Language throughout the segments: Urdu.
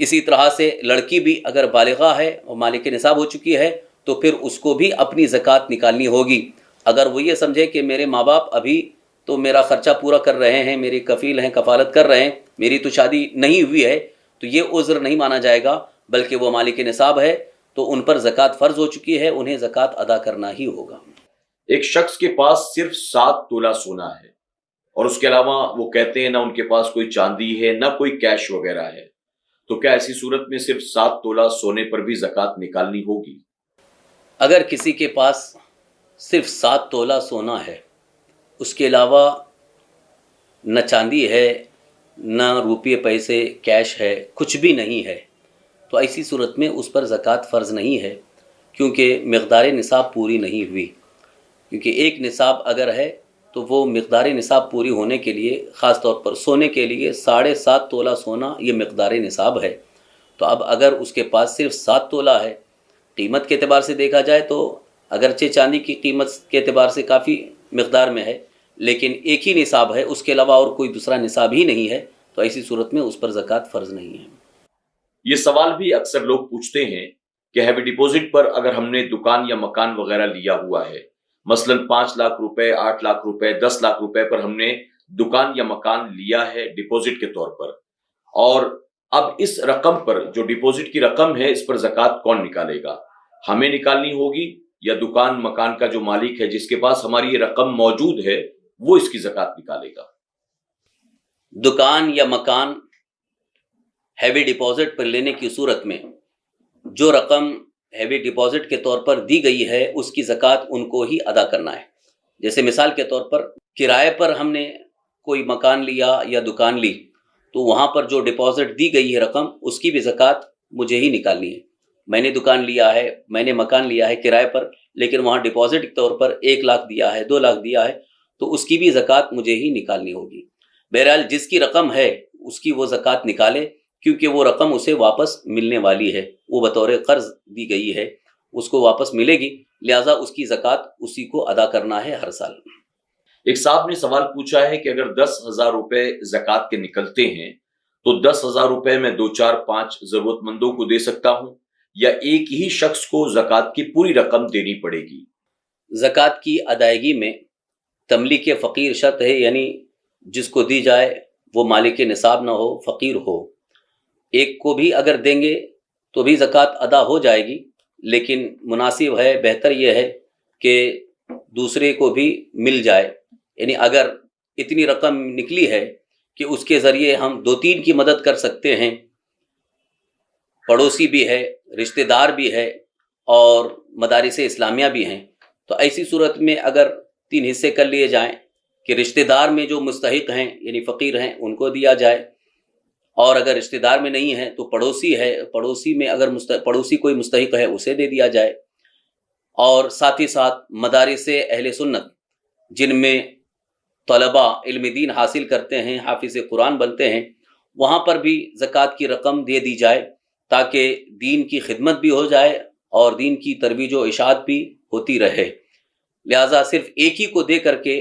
اسی طرح سے لڑکی بھی اگر بالغہ ہے اور مالک نصاب ہو چکی ہے تو پھر اس کو بھی اپنی زکوٰۃ نکالنی ہوگی۔ اگر وہ یہ سمجھے کہ میرے ماں باپ ابھی تو میرا خرچہ پورا کر رہے ہیں، میری کفیل ہیں، کفالت کر رہے ہیں، میری تو شادی نہیں ہوئی ہے، تو یہ عذر نہیں مانا جائے گا، بلکہ وہ مالک نصاب ہے تو ان پر زکوٰۃ فرض ہو چکی ہے، انہیں زکوٰۃ ادا کرنا ہی ہوگا۔ ایک شخص کے پاس صرف 7 تولہ سونا ہے اور اس کے علاوہ وہ کہتے ہیں نہ ان کے پاس کوئی چاندی ہے نہ کوئی کیش وغیرہ ہے، تو کیا ایسی صورت میں صرف 7 تولہ سونے پر بھی زکوٰۃ نکالنی ہوگی؟ اگر کسی کے پاس صرف 7 تولہ سونا ہے، اس کے علاوہ نہ چاندی ہے نہ روپے پیسے کیش ہے، کچھ بھی نہیں ہے، تو ایسی صورت میں اس پر زکوٰۃ فرض نہیں ہے، کیونکہ مقدار نصاب پوری نہیں ہوئی۔ کیونکہ ایک نصاب اگر ہے تو وہ مقدار نصاب پوری ہونے کے لیے، خاص طور پر سونے کے لیے 7.5 تولہ سونا یہ مقدار نصاب ہے۔ تو اب اگر اس کے پاس صرف 7 تولہ ہے، قیمت کے اعتبار سے دیکھا جائے تو اگرچہ چاندی کی قیمت کے اعتبار سے کافی مقدار میں ہے، لیکن ایک ہی نصاب ہے، اس کے علاوہ اور کوئی دوسرا نصاب ہی نہیں ہے، تو ایسی صورت میں اس پر زکوٰۃ فرض نہیں ہے۔ یہ سوال بھی اکثر لوگ پوچھتے ہیں کہ ہیوی ڈپوزٹ پر اگر ہم نے دکان یا مکان وغیرہ لیا ہوا ہے، مثلا 5 لاکھ روپے، 8 لاکھ روپے، 10 لاکھ روپے پر ہم نے دکان یا مکان لیا ہے ڈپوزٹ کے طور پر، اور اب اس رقم پر جو ڈپوزٹ کی رقم ہے اس پر زکوٰۃ کون نکالے گا؟ ہمیں نکالنی ہوگی یا دکان مکان کا جو مالک ہے جس کے پاس ہماری یہ رقم موجود ہے وہ اس کی زکوٰۃ نکالے گا؟ دکان یا مکان ہیوی ڈپوزٹ پر لینے کی صورت میں جو رقم ہیوی ڈپوزٹ کے طور پر دی گئی ہے اس کی زکوٰۃ ان کو ہی ادا کرنا ہے۔ جیسے مثال کے طور پر کرائے پر ہم نے کوئی مکان لیا یا دکان لی، تو وہاں پر جو ڈپوزٹ دی گئی ہے رقم، اس کی بھی زکوٰۃ مجھے ہی نکالنی ہے۔ میں نے دکان لیا ہے، میں نے مکان لیا ہے کرائے پر، لیکن وہاں ڈپوزٹ کے طور پر 1 لاکھ دیا ہے، 2 لاکھ دیا ہے، تو اس کی بھی زکوٰۃ مجھے ہی نکالنی ہوگی۔ بہرحال جس کی رقم ہے اس کی وہ زکوٰۃ نکالے، کیونکہ وہ رقم اسے واپس ملنے والی ہے، وہ بطور قرض دی گئی ہے، اس کو واپس ملے گی، لہٰذا اس کی زکوٰۃ اسی کو ادا کرنا ہے ہر سال۔ ایک صاحب نے سوال پوچھا ہے کہ اگر 10,000 روپے زکوٰۃ کے نکلتے ہیں تو 10,000 روپے میں 2 4 5 ضرورت مندوں کو دے سکتا ہوں یا ایک ہی شخص کو زکوٰۃ کی پوری رقم دینی پڑے گی؟ زکوٰۃ کی ادائیگی میں تملیک فقیر شرط ہے، یعنی جس کو دی جائے وہ مالک نصاب نہ ہو، فقیر ہو۔ ایک کو بھی اگر دیں گے تو بھی زکوٰۃ ادا ہو جائے گی، لیکن مناسب ہے، بہتر یہ ہے کہ دوسرے کو بھی مل جائے، یعنی اگر اتنی رقم نکلی ہے کہ اس کے ذریعے ہم 2-3 کی مدد کر سکتے ہیں، پڑوسی بھی ہے، رشتہ دار بھی ہے اور مدارس اسلامیہ بھی ہیں، تو ایسی صورت میں اگر 3 حصے کر لیے جائیں کہ رشتہ دار میں جو مستحق ہیں یعنی فقیر ہیں ان کو دیا جائے، اور اگر رشتہ دار میں نہیں ہے تو پڑوسی ہے، پڑوسی میں اگر پڑوسی کوئی مستحق ہے اسے دے دیا جائے، اور ساتھ ہی ساتھ مدارس اہل سنت جن میں طلباء علم دین حاصل کرتے ہیں، حافظ قرآن بنتے ہیں، وہاں پر بھی زکوٰۃ کی رقم دے دی جائے تاکہ دین کی خدمت بھی ہو جائے اور دین کی ترویج و اشاعت بھی ہوتی رہے۔ لہٰذا صرف ایک ہی کو دے کر کے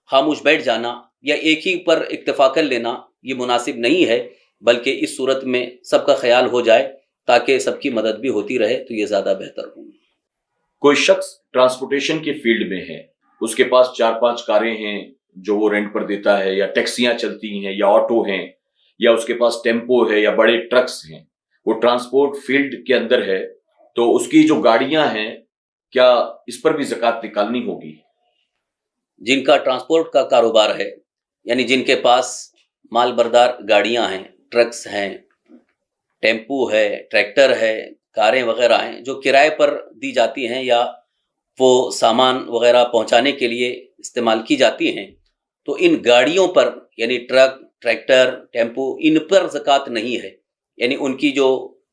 خاموش بیٹھ جانا یا ایک ہی پر اکتفا کر لینا یہ مناسب نہیں ہے، بلکہ اس صورت میں سب کا خیال ہو جائے تاکہ سب کی مدد بھی ہوتی رہے تو یہ زیادہ بہتر ہو۔ کوئی شخص ٹرانسپورٹیشن کے فیلڈ میں ہے، اس کے پاس 4-5 کاریں ہیں جو وہ رینٹ پر دیتا ہے، یا ٹیکسیاں چلتی ہیں یا آٹو ہیں، یا اس کے پاس ٹیمپو ہے یا بڑے ٹرکس ہیں، وہ ٹرانسپورٹ فیلڈ کے اندر ہے، تو اس کی جو گاڑیاں ہیں کیا اس پر بھی زکوٰۃ نکالنی ہوگی؟ جن کا ٹرانسپورٹ کا کاروبار ہے، یعنی جن کے پاس مال بردار گاڑیاں ہیں، ٹرکس ہیں، ٹیمپو ہے، ٹریکٹر ہے، کاریں وغیرہ ہیں جو کرائے پر دی جاتی ہیں یا وہ سامان وغیرہ پہنچانے کے لیے استعمال کی جاتی ہیں، تو ان گاڑیوں پر یعنی ٹرک، ٹریکٹر، ٹیمپو، ان پر زکوٰۃ نہیں ہے، یعنی ان کی جو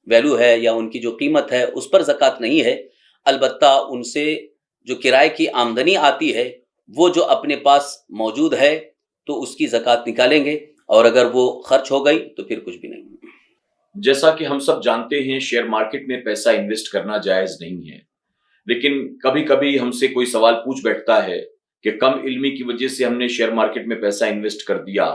ویلیو ہے یا ان کی جو قیمت ہے اس پر زکوٰۃ نہیں ہے۔ البتہ ان سے جو کرائے کی آمدنی آتی ہے وہ جو اپنے پاس موجود ہے تو اس کی زکوٰۃ نکالیں گے، اور اگر وہ خرچ ہو گئی تو پھر کچھ بھی نہیں۔ جیسا کہ ہم سب جانتے ہیں شیئر مارکیٹ میں پیسہ انویسٹ کرنا جائز نہیں ہے، لیکن کبھی کبھی ہم سے کوئی سوال پوچھ بیٹھتا ہے کہ کم علمی کی وجہ سے ہم نے شیئر مارکیٹ میں پیسہ انویسٹ کر دیا،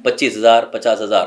25,000 50,000,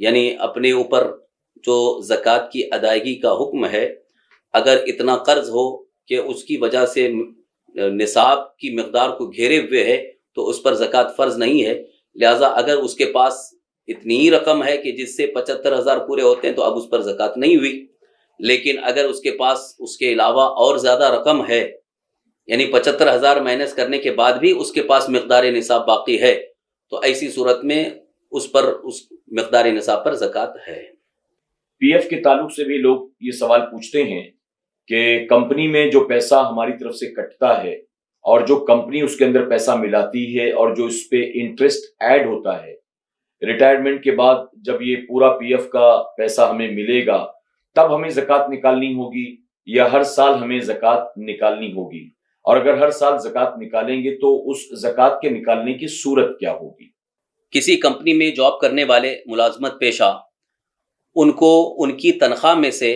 یعنی اپنے اوپر جو زکوٰۃ کی ادائیگی کا حکم ہے، اگر اتنا قرض ہو کہ اس کی وجہ سے نصاب کی مقدار کو گھیرے ہوئے ہے تو اس پر زکوٰۃ فرض نہیں ہے. لہٰذا اگر اس کے پاس اتنی ہی رقم ہے کہ جس سے 75,000 پورے ہوتے ہیں تو اب اس پر زکوٰۃ نہیں ہوئی. لیکن اگر اس کے پاس اس کے علاوہ اور زیادہ رقم ہے، یعنی 75,000 مائنس کرنے کے بعد بھی اس کے پاس مقدار نصاب باقی ہے، تو ایسی صورت میں اس پر اس مقدار نصاب پر زکوٰۃ ہے. پی ایف کے تعلق سے بھی لوگ یہ سوال پوچھتے ہیں کہ کمپنی میں جو پیسہ ہماری طرف سے کٹتا ہے اور جو کمپنی اس کے اندر پیسہ ملاتی ہے اور جو اس پہ انٹرسٹ ایڈ ہوتا ہے، ریٹائرمنٹ کے بعد جب یہ پورا پی ایف کا پیسہ ہمیں ملے گا تب ہمیں زکوٰۃ نکالنی ہوگی یا ہر سال ہمیں زکوٰۃ نکالنی ہوگی؟ اور اگر ہر سال زکوٰۃ نکالیں گے تو اس زکوٰۃ کے نکالنے کی صورت کیا ہوگی؟ کسی کمپنی میں جاب کرنے والے ملازمت پیشہ، ان کو ان کی تنخواہ میں سے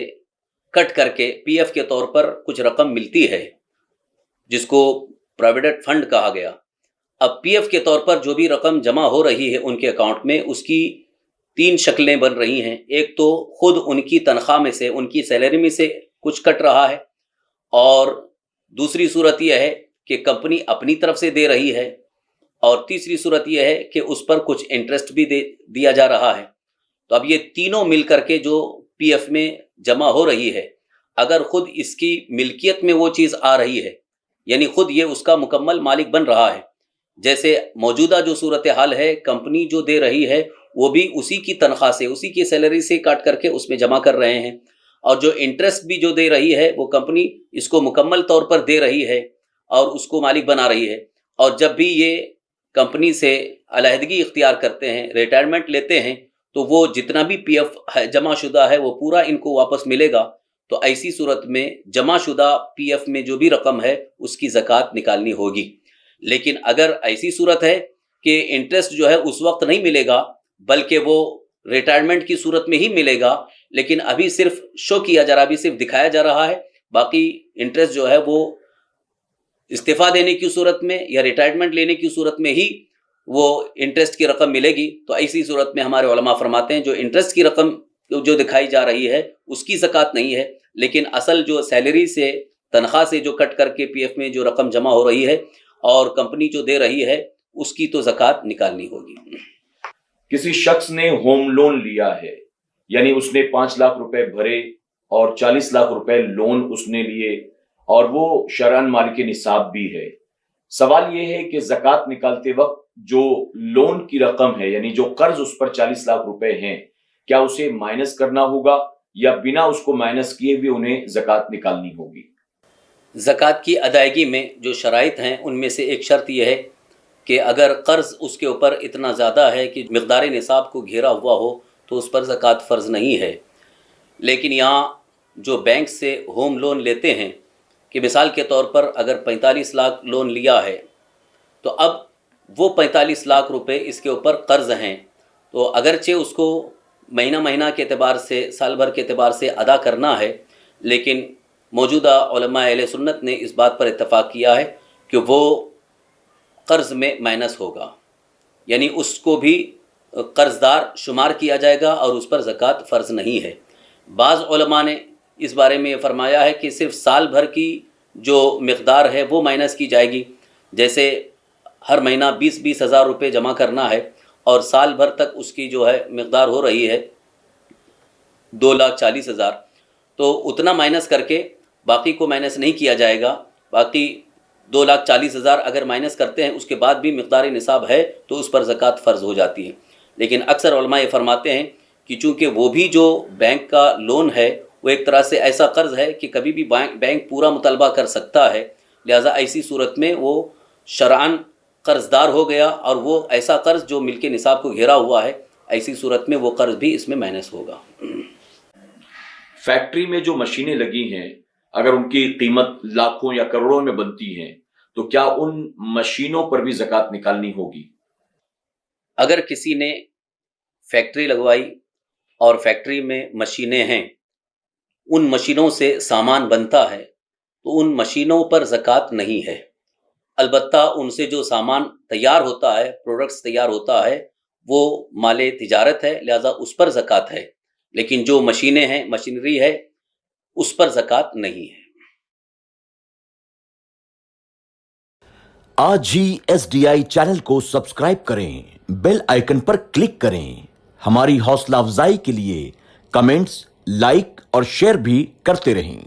کٹ کر کے پی ایف کے طور پر کچھ رقم ملتی ہے جس کو پروویڈنٹ فنڈ کہا گیا. اب پی ایف کے طور پر جو بھی رقم جمع ہو رہی ہے ان کے اکاؤنٹ میں، اس کی 3 شکلیں بن رہی ہیں. ایک تو خود ان کی تنخواہ میں سے، ان کی سیلری میں سے کچھ کٹ رہا ہے، اور دوسری صورت یہ ہے کہ کمپنی اپنی طرف سے دے رہی ہے، اور تیسری صورت یہ ہے کہ اس پر کچھ انٹرسٹ بھی دیا جا رہا ہے. تو اب یہ تینوں مل کر کے جو پی ایف میں جمع ہو رہی ہے، اگر خود اس کی ملکیت میں وہ چیز آ رہی ہے، یعنی خود یہ اس کا مکمل مالک بن رہا ہے، جیسے موجودہ جو صورتحال ہے، کمپنی جو دے رہی ہے وہ بھی اسی کی تنخواہ سے، اسی کی سیلری سے کاٹ کر کے اس میں جمع کر رہے ہیں، اور جو انٹرسٹ بھی جو دے رہی ہے وہ کمپنی اس کو مکمل طور پر دے رہی ہے اور اس کو مالک بنا رہی ہے. اور جب بھی یہ کمپنی سے علیحدگی اختیار کرتے ہیں، ریٹائرمنٹ لیتے ہیں، تو وہ جتنا بھی پی ایف جمع شدہ ہے وہ پورا ان کو واپس ملے گا. تو ایسی صورت میں جمع شدہ پی ایف میں جو بھی رقم ہے اس کی زکوٰۃ نکالنی ہوگی. لیکن اگر ایسی صورت ہے کہ انٹرسٹ جو ہے اس وقت نہیں ملے گا بلکہ وہ ریٹائرمنٹ کی صورت میں ہی ملے گا، لیکن ابھی صرف شو کیا جا رہا، ابھی صرف دکھایا جا رہا ہے، باقی انٹرسٹ جو ہے وہ استعفیٰ دینے کی صورت میں یا ریٹائرمنٹ لینے کی صورت میں ہی وہ انٹرسٹ کی رقم ملے گی. تو ایسی صورت میں ہمارے علماء فرماتے ہیں جو انٹرسٹ کی رقم جو دکھائی جا رہی ہے اس کی زکوٰۃ نہیں ہے، لیکن اصل جو سیلری سے، تنخواہ سے جو کٹ کر کے پی ایف میں جو رقم جمع ہو رہی ہے اور کمپنی جو دے رہی ہے اس کی تو زکوٰۃ نکالنی ہوگی. کسی شخص نے ہوم لون لیا ہے، یعنی اس نے 5 لاکھ روپے بھرے اور 40 لاکھ روپے لون اس نے لیے اور وہ شرعاً مالک نصاب بھی ہے. سوال یہ ہے کہ زکوٰۃ نکالتے وقت جو لون کی رقم ہے، یعنی جو قرض اس پر 40 لاکھ روپے ہیں، کیا اسے مائنس کرنا ہوگا یا بنا اس کو مائنس کیے بھی انہیں زکوٰۃ نکالنی ہوگی؟ زکوٰۃ کی ادائیگی میں جو شرائط ہیں ان میں سے ایک شرط یہ ہے کہ اگر قرض اس کے اوپر اتنا زیادہ ہے کہ مقدار نصاب کو گھیرا ہوا ہو تو اس پر زکوٰۃ فرض نہیں ہے. لیکن یہاں جو بینک سے ہوم لون لیتے ہیں کہ مثال کے طور پر اگر 45 لاکھ لون لیا ہے تو اب وہ 45 لاکھ روپے اس کے اوپر قرض ہیں، تو اگرچہ اس کو مہینہ کے اعتبار سے، سال بھر کے اعتبار سے ادا کرنا ہے، لیکن موجودہ علماء اہل سنت نے اس بات پر اتفاق کیا ہے کہ وہ قرض میں مائنس ہوگا، یعنی اس کو بھی قرض دار شمار کیا جائے گا اور اس پر زکوٰۃ فرض نہیں ہے. بعض علماء نے اس بارے میں یہ فرمایا ہے کہ صرف سال بھر کی جو مقدار ہے وہ مائنس کی جائے گی، جیسے ہر مہینہ 20 ہزار روپے جمع کرنا ہے اور سال بھر تک اس کی جو ہے مقدار ہو رہی ہے 2,40,000، تو اتنا مائنس کر کے باقی کو مائنس نہیں کیا جائے گا. باقی 2,40,000 اگر مائنس کرتے ہیں اس کے بعد بھی مقدار نصاب ہے تو اس پر زکوٰۃ فرض ہو جاتی ہے. لیکن اکثر علماء یہ فرماتے ہیں کہ چونکہ وہ بھی جو بینک کا لون ہے وہ ایک طرح سے ایسا قرض ہے کہ کبھی بھی بینک پورا مطالبہ کر سکتا ہے، لہٰذا ایسی صورت میں وہ شرعاً قرض دار ہو گیا اور وہ ایسا قرض جو ملک نصاب کو گھیرا ہوا ہے، ایسی صورت میں وہ قرض بھی اس میں مائنس ہوگا. فیکٹری میں جو مشینیں لگی ہیں اگر ان کی قیمت لاکھوں یا کروڑوں میں بنتی ہیں تو کیا ان مشینوں پر بھی زکوٰۃ نکالنی ہوگی؟ اگر کسی نے فیکٹری لگوائی اور فیکٹری میں مشینیں ہیں، ان مشینوں سے سامان بنتا ہے تو ان مشینوں پر زکوٰۃ نہیں ہے. البتہ ان سے جو سامان تیار ہوتا ہے، پروڈکٹس تیار ہوتا ہے، وہ مال تجارت ہے، لہذا اس پر زکوٰۃ ہے، لیکن جو مشینیں ہیں، مشینری ہے، اس پر زکوٰۃ نہیں ہے۔ آج ہی SDI چینل کو سبسکرائب کریں، بیل آئیکن پر کلک کریں۔ ہماری حوصلہ افزائی کے لیے کمنٹس، لائک اور شیئر بھی کرتے رہیں۔